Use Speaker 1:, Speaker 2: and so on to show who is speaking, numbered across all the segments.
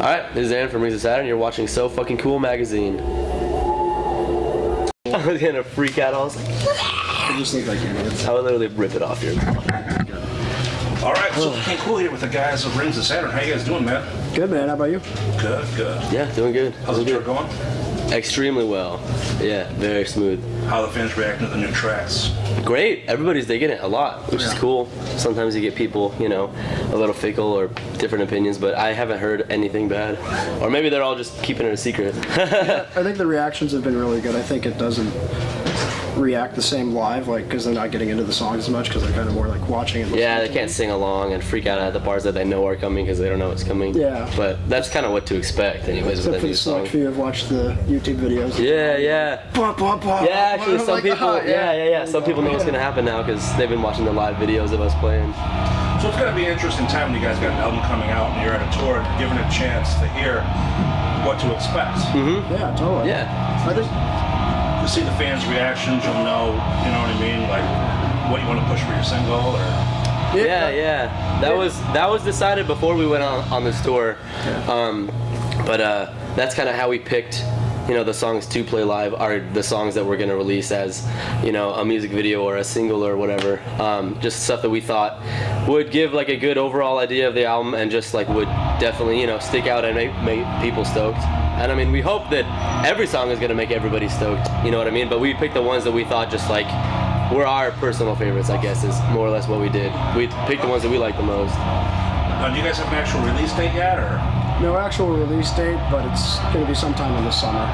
Speaker 1: Alright, this is Aaron from Saturn. You're watching So Fucking Cool magazine. I was gonna freak out. I was like,
Speaker 2: It just looked like idiots.
Speaker 1: I would literally rip it off your mouth.
Speaker 3: Alright, So Fucking Cool here with the guys of Rings of Saturn. How you guys doing, man?
Speaker 2: Good, man. How about you?
Speaker 3: Good.
Speaker 1: Yeah, doing good.
Speaker 3: How's the tour going?
Speaker 1: Extremely well. Yeah, very smooth.
Speaker 3: How are the fans reacting to the new tracks?
Speaker 1: Great. Everybody's digging it a lot, which is cool. Sometimes you get people, you know, a little fickle or different opinions, but I haven't heard anything bad. Or maybe they're all just keeping it a secret.
Speaker 2: Yeah, I think the reactions have been really good. I think it doesn't react the same live, like, because they're not getting into the songs as much, because they're kind of more like watching it.
Speaker 1: Yeah, they can't sing along and freak out at the parts that they know are coming because they don't know what's coming.
Speaker 2: Yeah.
Speaker 1: But that's kind of what to expect anyways
Speaker 2: Except
Speaker 1: with
Speaker 2: for
Speaker 1: that new
Speaker 2: the select
Speaker 1: song.
Speaker 2: few who've watched the YouTube videos.
Speaker 1: Yeah.
Speaker 2: Blah, blah, blah.
Speaker 1: Yeah, actually,
Speaker 2: I'm
Speaker 1: some
Speaker 2: like,
Speaker 1: people,
Speaker 2: oh,
Speaker 1: yeah. Some people know what's gonna happen now because they've been watching the live videos of us playing.
Speaker 3: So it's gonna be an interesting time when you guys got an album coming out and you're at a tour and given a chance to hear what to expect.
Speaker 2: Yeah, totally.
Speaker 1: Yeah.
Speaker 2: I think
Speaker 3: You see the fans' reactions, you'll know, you know what I mean, like what you want to push for your single, or
Speaker 1: Yeah. That was decided before we went on this tour. But that's kind of how we picked, you know, the songs to play live are the songs that we're gonna release as, you know, a music video or a single or whatever. Just stuff that we thought would give like a good overall idea of the album and just like would definitely, you know, stick out and make people stoked. And I mean, we hope that every song is gonna make everybody stoked, you know what I mean? But we picked the ones that we thought just like were our personal favorites, I guess, is more or less what we did. We picked the ones that we liked the most.
Speaker 3: do you guys have an actual release date yet, or?
Speaker 2: no actual release date, but it's going to be sometime in the summer.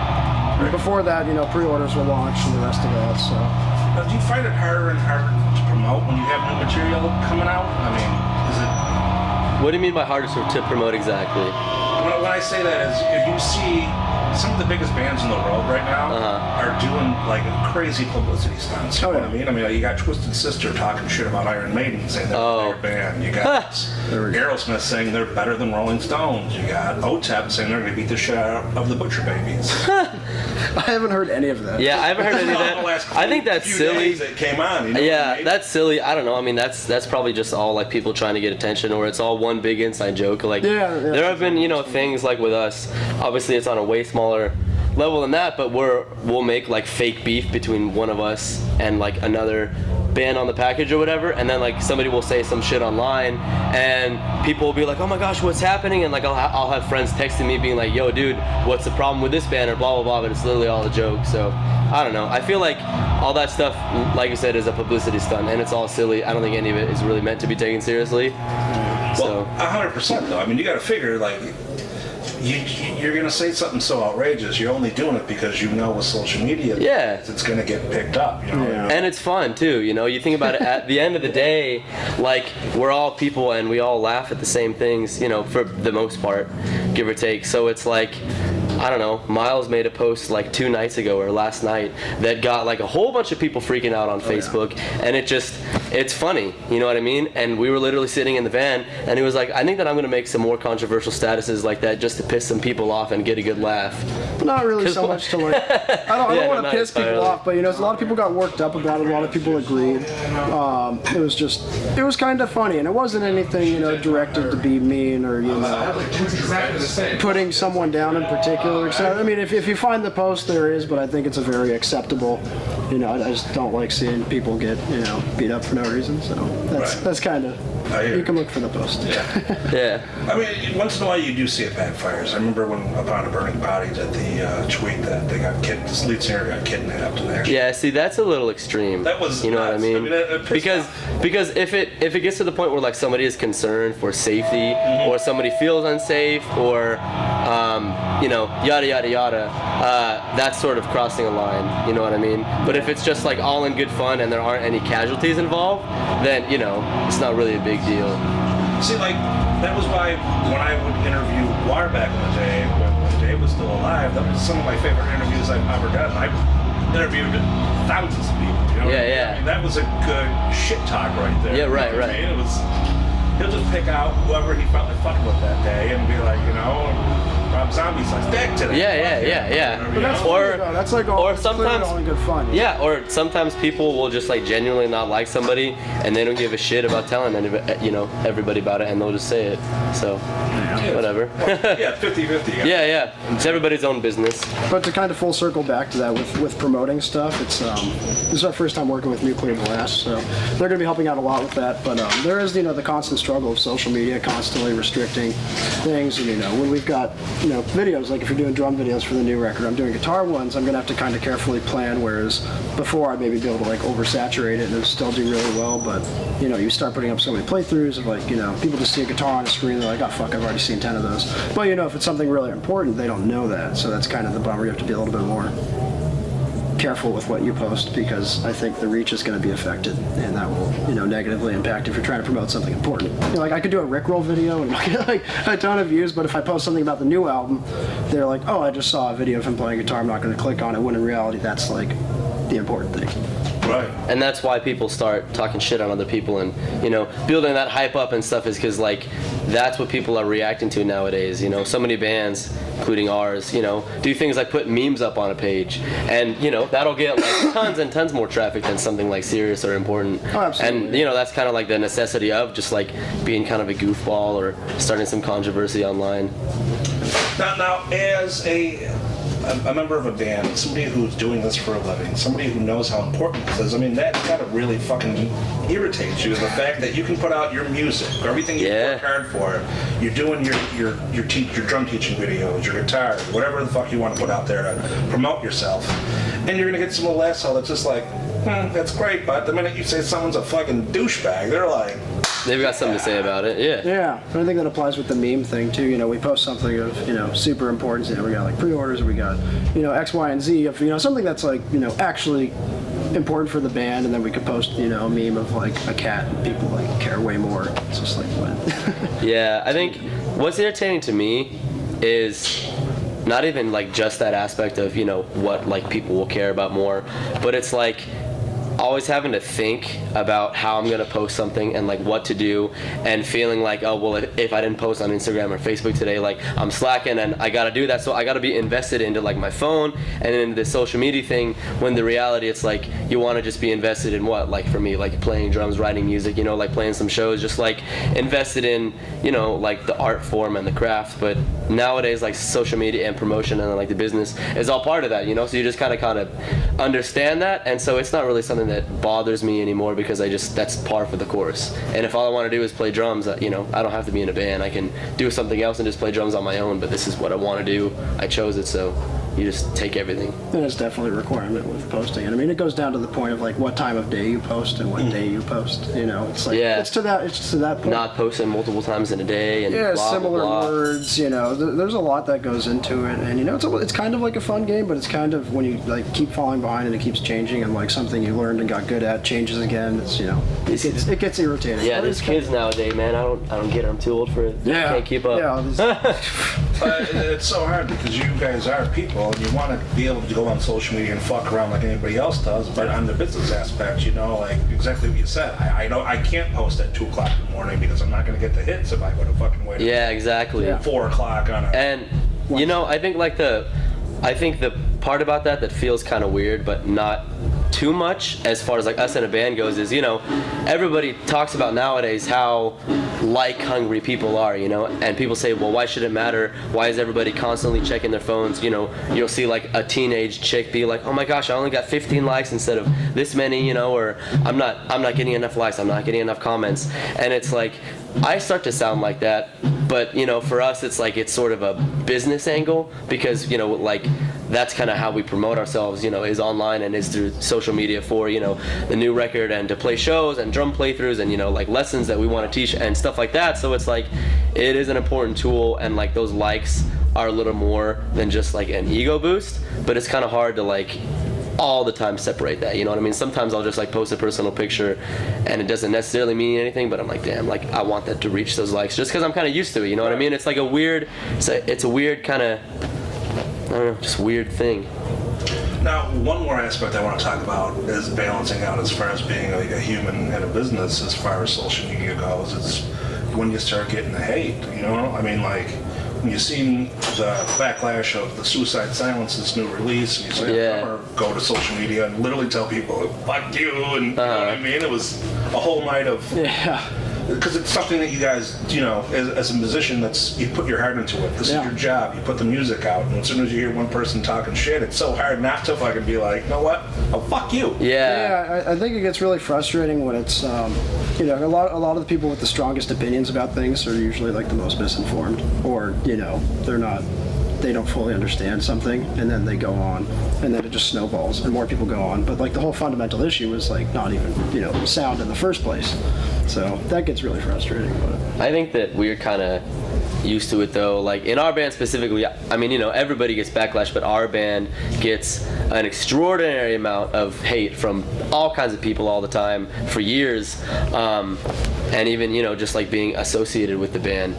Speaker 3: Right.
Speaker 2: Before that, you know, pre-orders will launch and the rest of that, so.
Speaker 3: Do you find it harder and harder to promote when you have new material coming out? I mean, is it?
Speaker 1: What do you mean by hardest to promote exactly?
Speaker 3: When I say that is, if you see some of the biggest bands in the world right now are doing like crazy publicity stunts. You know what I mean? I mean, you got Twisted Sister talking shit about Iron Maiden, saying they're a better band. You got Aerosmith saying they're better than Rolling Stones. You got OTEP saying they're going to beat the shit out of the Butcher Babies.
Speaker 2: I haven't heard any of that.
Speaker 1: Yeah, I haven't heard any of that. I think that's silly.
Speaker 3: That came on. You know
Speaker 1: Yeah,
Speaker 3: what I mean?
Speaker 1: that's silly. I don't know. I mean, that's probably just all like people trying to get attention, or it's all one big inside joke. Like, there have been, you know, things like with us. Obviously, it's on a way smaller level than that, but we'll make like fake beef between one of us and like another band on the package or whatever, and then like somebody will say some shit online, and people will be like, "Oh my gosh, what's happening?" And like I'll have friends texting me being like, "Yo, dude, what's the problem with this band?" or blah blah blah. But it's literally all a joke. So I don't know. I feel like all that stuff, like you said, is a publicity stunt, and it's all silly. I don't think any of it is really meant to be taken seriously.
Speaker 3: Well, 100% though. I mean, you got to figure like. You're gonna say something so outrageous. You're only doing it because you know with social media, it's gonna get picked up. You know?
Speaker 1: And it's fun too. You know, you think about it. At the end of the day, like we're all people and we all laugh at the same things. You know, for the most part, give or take. So it's like, I don't know, Miles made a post like 2 nights ago or last night that got like a whole bunch of people freaking out on Facebook, and it's funny, you know what I mean? And we were literally sitting in the van, and he was like, I think that I'm gonna make some more controversial statuses like that just to piss some people off and get a good laugh.
Speaker 2: Not really so much to like, I don't want to piss people off, but you know, a lot of people got worked up about it, a lot of people agreed. It was kind of funny, and it wasn't anything, you know, directed to be mean or, you know, putting someone down in particular. So, I mean, if you find the post, there is, but I think it's a very acceptable, you know, I just don't like seeing people get, you know, beat up for no reason, so that's kind of, you can look for the post.
Speaker 1: Yeah.
Speaker 3: I mean, once in a while you do see it backfires. I remember when Upon a Burning Body did the tweet that they got this lead singer got kidnapped and actually.
Speaker 1: Yeah, see, that's a little extreme.
Speaker 3: That was,
Speaker 1: you know what I mean? Because if it gets to the point where like somebody is concerned for safety, or somebody feels unsafe, or you know, yada yada yada, that's sort of crossing a line. You know what I mean? But if it's just like all in good fun and there aren't any casualties involved, then you know it's not really a big deal.
Speaker 3: See, like that was why when I would interview War back in the day, when Dave was still alive, that was some of my favorite interviews I've ever done. I interviewed thousands of people. You know? I mean, that was a good shit talk right there.
Speaker 1: Yeah, right.
Speaker 3: I mean, it was. He'll just pick out whoever he felt like fucking with that day and be like, you know, Rob zombie size. Back to that.
Speaker 1: Yeah.
Speaker 2: But that's that's like all,
Speaker 1: sometimes
Speaker 2: all in good fun.
Speaker 1: Yeah, or sometimes people will just like genuinely not like somebody, and they don't give a shit about telling everybody about it, and they'll just say it. So whatever.
Speaker 3: Well, yeah, 50-50.
Speaker 1: Yeah. It's everybody's own business.
Speaker 2: But to kind of full circle back to that with promoting stuff, it's this is our first time working with Nuclear Blast, so they're going to be helping out a lot with that. But there is the constant struggle of social media constantly restricting things, and when we've got videos, like if you're doing drum videos for the new record, I'm doing guitar ones, I'm going to have to kind of carefully plan, whereas before I'd maybe be able to like oversaturate it and it would still do really well. But you start putting up so many playthroughs of like people just see a guitar on a screen, they're like, oh fuck, I've already seen 10 of those. But if it's something really important, they don't know that, so that's kind of the bummer. You have to be a little bit more careful with what you post, because I think the reach is going to be affected, and that will negatively impact if you're trying to promote something important. Like I could do a Rickroll video and get like a ton of views, but if I post something about the new album, they're like, oh, I just saw a video of him playing guitar, I'm not going to click on it, when in reality that's like the important thing.
Speaker 3: Right.
Speaker 1: And that's why people start talking shit on other people and, building that hype up and stuff, is because, like, that's what people are reacting to nowadays. So many bands, including ours, do things like put memes up on a page. And, that'll get, like, tons and tons more traffic than something, like, serious or important.
Speaker 2: Oh, absolutely.
Speaker 1: And, that's kind of, like, the necessity of just, like, being kind of a goofball or starting some controversy online.
Speaker 3: Now, as a member of a band, somebody who's doing this for a living, somebody who knows how important this is, I mean, that gotta really fucking irritate you, the fact that you can put out your music, everything you work hard for, you're doing your drum teaching videos, your guitar, whatever the fuck you want to put out there to promote yourself, and you're gonna get some little asshole that's just like, that's great, but the minute you say someone's a fucking douchebag, they're like,
Speaker 1: they've got something to say about it.
Speaker 2: Yeah, and I think that applies with the meme thing too. We post something of super importance. We got like pre-orders, we got X, Y, and Z of something that's like actually important for the band, and then we could post a meme of like a cat, and people like care way more. It's just like what?
Speaker 1: Yeah, I think what's entertaining to me is not even like just that aspect of what like people will care about more, but it's like always having to think about how I'm going to post something and like what to do, and feeling like, oh well, if I didn't post on Instagram or Facebook today, like I'm slacking and I got to do that, so I got to be invested into like my phone and in the social media thing, when the reality it's like you want to just be invested in what, like for me, like playing drums, writing music, like playing some shows, just like invested in like the art form and the craft. But nowadays like social media and promotion and like the business is all part of that, so you just kind of understand that, and so it's not really something that bothers me anymore, because that's par for the course. And if all I want to do is play drums, I don't have to be in a band. I can do something else and just play drums on my own, but this is what I want to do. I chose it, so you just take everything.
Speaker 2: And it's definitely a requirement with posting. And I mean, it goes down to the point of like what time of day you post and what day you post. It's like it's to that point.
Speaker 1: Not posting multiple times in a day and blah,
Speaker 2: similar
Speaker 1: blah, blah.
Speaker 2: words. There's a lot that goes into it, and it's kind of like a fun game, but it's kind of when you like keep falling behind and it keeps changing, and like something you learned and got good at changes again. It gets irritating.
Speaker 1: Yeah, there's kids nowadays, man. I don't get it. I'm too old for it.
Speaker 2: Yeah,
Speaker 1: can't keep up.
Speaker 2: Yeah.
Speaker 3: It's so hard because you guys are people and you want to be able to go on social media and fuck around like anybody else does, but on the business aspect, like exactly what you said, I know I can't post at 2 o'clock in the morning because I'm not going to get the hits if I go to fucking wait.
Speaker 1: Yeah, exactly.
Speaker 3: 4 o'clock on it.
Speaker 1: And I think the part about that feels kind of weird, but not too much as far as like us in a band goes, is everybody talks about nowadays how like hungry people are, and people say, well, why should it matter? Why is everybody constantly checking their phones? You'll see like a teenage chick be like, oh my gosh, I only got 15 likes instead of this many, or I'm not getting enough likes, I'm not getting enough comments. And it's like, I start to sound like that, but for us it's like it's sort of a business angle, because like that's kind of how we promote ourselves, is online and is through social media for the new record, and to play shows and drum playthroughs and like lessons that we want to teach and stuff like that. So it's like it is an important tool, and like those likes are a little more than just like an ego boost, but it's kind of hard to like all the time separate that, what I mean? Sometimes I'll just like post a personal picture and it doesn't necessarily mean anything, but I'm like, damn, like I want that to reach those likes just because I'm kind of used to it, what I mean? It's like it's a weird kind of, I don't know, just weird thing.
Speaker 3: Now, one more aspect I want to talk about is balancing out as far as being like a human and a business as far as social media goes. It's when you start getting the hate, I mean, like, when you seen the backlash of the Suicide Silence's new release, and you say, or go to social media and literally tell people, fuck you, and you know what I mean? It was a whole night of... Because it's something that you guys, you know, as a musician, you put your heart into it. This is your job. You put the music out, and as soon as you hear one person talking shit, it's so hard not to fucking be like, you know what? Oh, fuck you.
Speaker 2: Yeah, I think it gets really frustrating when it's, you know, a lot of the people with the strongest opinions about things are usually like the most misinformed, or you know, they don't fully understand something, and then they go on, and then it just snowballs, and more people go on. But like the whole fundamental issue is like not even, you know, sound in the first place. So that gets really frustrating. But
Speaker 1: I think that we're kind of used to it though. Like in our band specifically, I mean, you know, everybody gets backlash, but our band gets an extraordinary amount of hate from all kinds of people all the time for years, and even, you know, just like being associated with the band.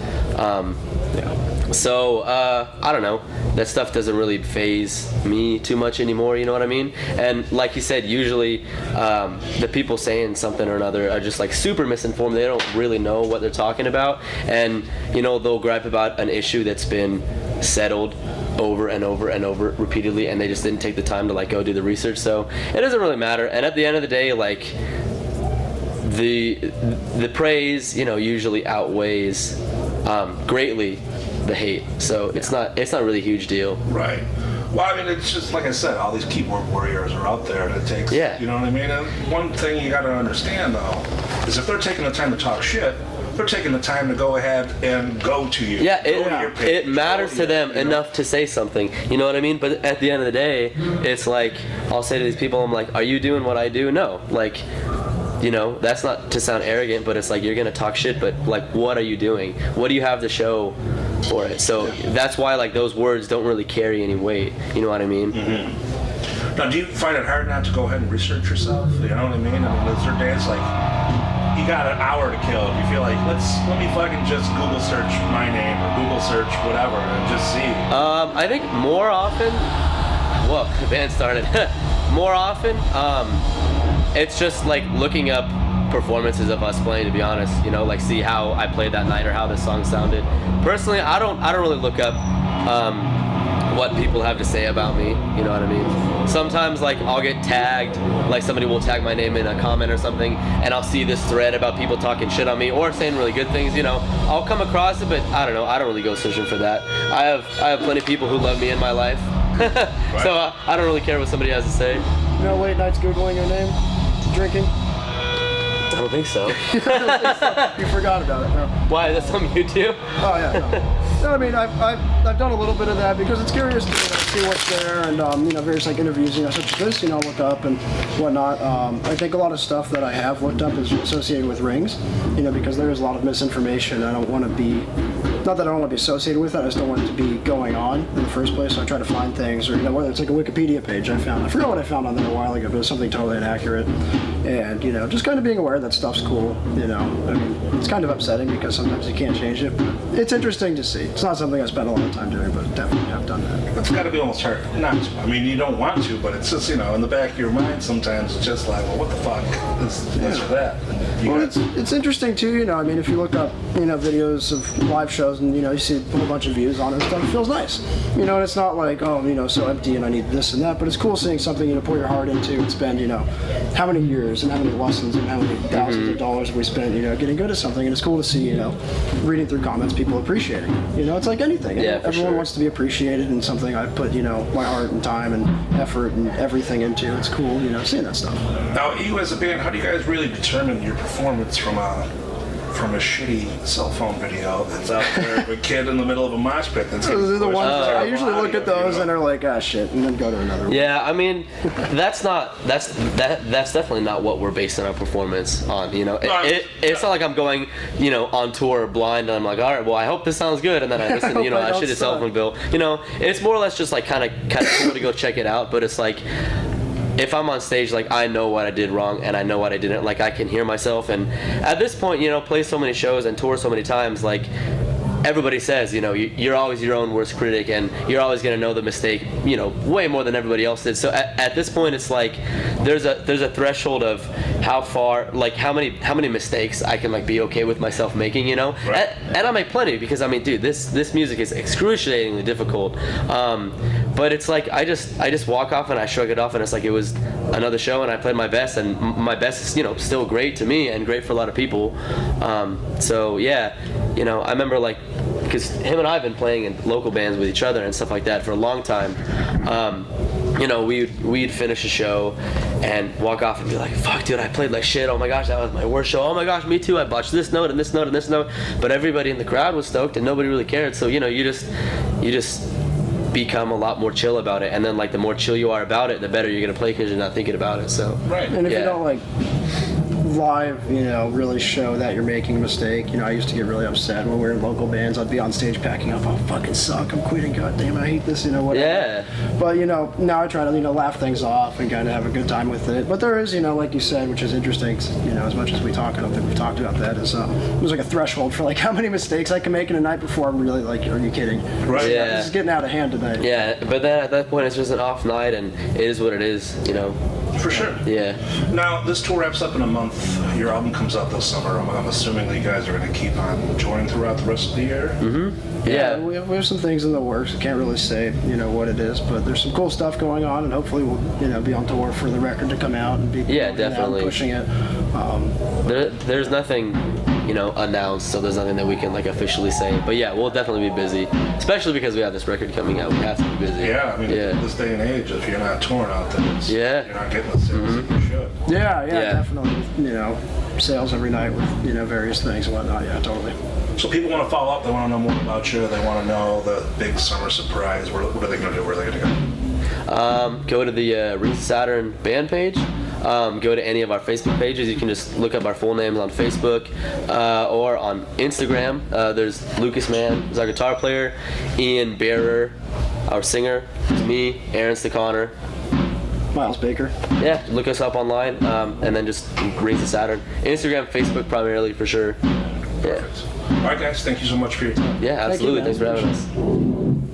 Speaker 1: So, I don't know, that stuff doesn't really faze me too much anymore, you know what I mean? And like you said, usually the people saying something or another are just like super misinformed. They don't really know what they're talking about, and you know, they'll gripe about an issue that's been settled over and over and over repeatedly, and they just didn't take the time to like go do the research. So it doesn't really matter, and at the end of the day, like the praise, you know, usually outweighs greatly the hate, so it's not really a huge deal.
Speaker 3: Right. Well, I mean, it's just like I said, all these keyboard warriors are out there, and it takes, you know what I mean? And one thing you got to understand, though, is if they're taking the time to talk shit, they're taking the time to go ahead and go to you.
Speaker 1: Yeah, it matters to them enough to say something, you know what I mean? But at the end of the day, it's like, I'll say to these people, I'm like, are you doing what I do? No. Like, you know, that's not to sound arrogant, but it's like, you're gonna talk shit, but like, what are you doing? What do you have to show for it? So that's why like those words don't really carry any weight, you know what I mean?
Speaker 3: Now, do you find it hard not to go ahead and research yourself? You know what I mean? I mean, is there days like you got an hour to kill, you feel like let me fucking just Google search my name or Google search whatever and just see?
Speaker 1: I think more often, whoa, the band started. More often, it's just like looking up performances of us playing, to be honest, you know, like see how I played that night or how the song sounded. Personally, I don't really look up what people have to say about me, you know what I mean? Sometimes like I'll get tagged, like somebody will tag my name in a comment or something, and I'll see this thread about people talking shit on me or saying really good things, you know. I'll come across it, but I don't know, I don't really go searching for that. I have plenty of people who love me in my life. So I don't really care what somebody has to say.
Speaker 2: You know, late nights Googling your name, drinking?
Speaker 1: I don't think so.
Speaker 2: You forgot about it, no?
Speaker 1: Why? Is that something you do?
Speaker 2: Oh yeah. No, I mean, I've done a little bit of that because it's curious to see what's there, and you know, various like interviews, you know, such as this, you know, look up and whatnot. I think a lot of stuff that I have looked up is associated with rings, you know, because there is a lot of misinformation. I don't want to be, not that I don't want to be associated with it, I just don't want it to be going on in the first place. So I try to find things, or you know, whether it's like a Wikipedia page I forgot what I found on there a while ago, but it was something totally inaccurate, and you know, just kind of being aware that stuff's cool, you know. I mean, it's kind of upsetting because sometimes you can't change it, but it's interesting to see. It's not something I spend a lot of time doing, but definitely have done that.
Speaker 3: It's got to be almost hard not to. I mean, you don't want to, but it's just, you know, in the back of your mind sometimes it's just like, well, what the fuck is this or that?
Speaker 2: Well, it's interesting too, you know. I mean, if you look up, you know, videos of live shows and, you know, you see a whole bunch of views on it and stuff, it feels nice. You know, and it's not like, oh, you know, so empty and I need this and that, but it's cool seeing something, you know, pour your heart into and spend, you know, how many years and how many lessons and how many thousands of dollars have we spent, you know, getting good at something. And it's cool to see, you know, reading through comments, people appreciating it. You know, it's like anything.
Speaker 1: Yeah,
Speaker 2: everyone wants to be appreciated in something I put, you know, my heart and time and effort and everything into. It's cool, you know, seeing that stuff.
Speaker 3: Now, you as a band, how do you guys really determine your performance from a shitty cell phone video that's out there of a kid in the middle of a mosh pit? That's
Speaker 2: the ones I usually look at those, you know? And are like, ah, shit, and then go to another one.
Speaker 1: Yeah, I mean, that's definitely not what we're basing our performance on. You know, it's not like I'm going, you know, on tour blind and I'm like, all right, well, I hope this sounds good, and then I listen, you know, I shit a cell phone bill. You know, it's more or less just like kind of cool to go check it out, but it's like, if I'm on stage, like, I know what I did wrong and I know what I didn't, like, I can hear myself. And at this point, you know, play so many shows and tour so many times, like, everybody says, you know, you're always your own worst critic, and you're always going to know the mistake, you know, way more than everybody else did. So at this point, it's like there's a threshold of how far, like how many mistakes I can like be okay with myself making, you know.
Speaker 3: Right.
Speaker 1: And I make plenty, because I mean, dude, this music is excruciatingly difficult. But it's like I just walk off and I shrug it off, and it's like it was another show, and I played my best, and my best is, you know, still great to me and great for a lot of people. So yeah, you know, I remember like, because him and I have been playing in local bands with each other and stuff like that for a long time. You know, we'd finish a show and walk off and be like, fuck, dude, I played like shit. Oh my gosh, that was my worst show. Oh my gosh, me too. I botched this note and this note and this note. But everybody in the crowd was stoked and nobody really cared. So, you know, you just become a lot more chill about it. And then, like, the more chill you are about it, the better you're going to play because you're not thinking about it. So,
Speaker 3: right.
Speaker 2: And if you don't, like, live, you know, really show that you're making a mistake. You know, I used to get really upset when we were in local bands. I'd be on stage packing up, oh, fucking suck, I'm quitting, god damn it, I hate this, you know, whatever.
Speaker 1: Yeah.
Speaker 2: But, you know, now I try to, you know, laugh things off and kind of have a good time with it. But there is, you know, like you said, which is interesting, 'cause, you know, as much as we talk, I don't think we've talked about that, is there's like a threshold for like how many mistakes I can make in a night before I'm really like, are you kidding?
Speaker 3: Right.
Speaker 1: Yeah.
Speaker 2: This is getting out of hand tonight.
Speaker 1: Yeah, but then at that point, it's just an off night, and it is what it is, you know.
Speaker 3: For sure.
Speaker 1: Yeah.
Speaker 3: Now, this tour wraps up in a month. Your album comes out this summer. I'm assuming that you guys are going to keep on touring throughout the rest of the year.
Speaker 1: Mm-hmm. Yeah.
Speaker 2: We have some things in the works. I can't really say, you know, what it is, but there's some cool stuff going on, and hopefully we'll, you know, be on tour for the record to come out and be
Speaker 1: definitely
Speaker 2: pushing it.
Speaker 1: There's nothing, you know, announced, so there's nothing that we can like officially say. But yeah, we'll definitely be busy, especially because we have this record coming out. We have to be busy.
Speaker 3: Yeah, I mean, this day and age, if you're not touring out there, you're not getting the sales that you should.
Speaker 2: Yeah, definitely. You know, sales every night with, you know, various things and whatnot. Yeah, totally.
Speaker 3: So people want to follow up. They want to know more about you. They want to know the big summer surprise. What are they going to do? Where are they going to go?
Speaker 1: Go to the Saturn band page. Go to any of our Facebook pages. You can just look up our full names on Facebook or on Instagram. There's Lucas Mann, who's our guitar player, Ian Bearer, our singer, me, Aaron Staconnor,
Speaker 2: Miles Baker.
Speaker 1: Yeah, look us up online, and then just Rings of Saturn. Instagram, Facebook primarily, for sure. Yeah.
Speaker 3: Perfect. All right, guys, thank you so much for your time.
Speaker 1: Yeah, absolutely.
Speaker 2: Thank you,
Speaker 1: Thanks for having us.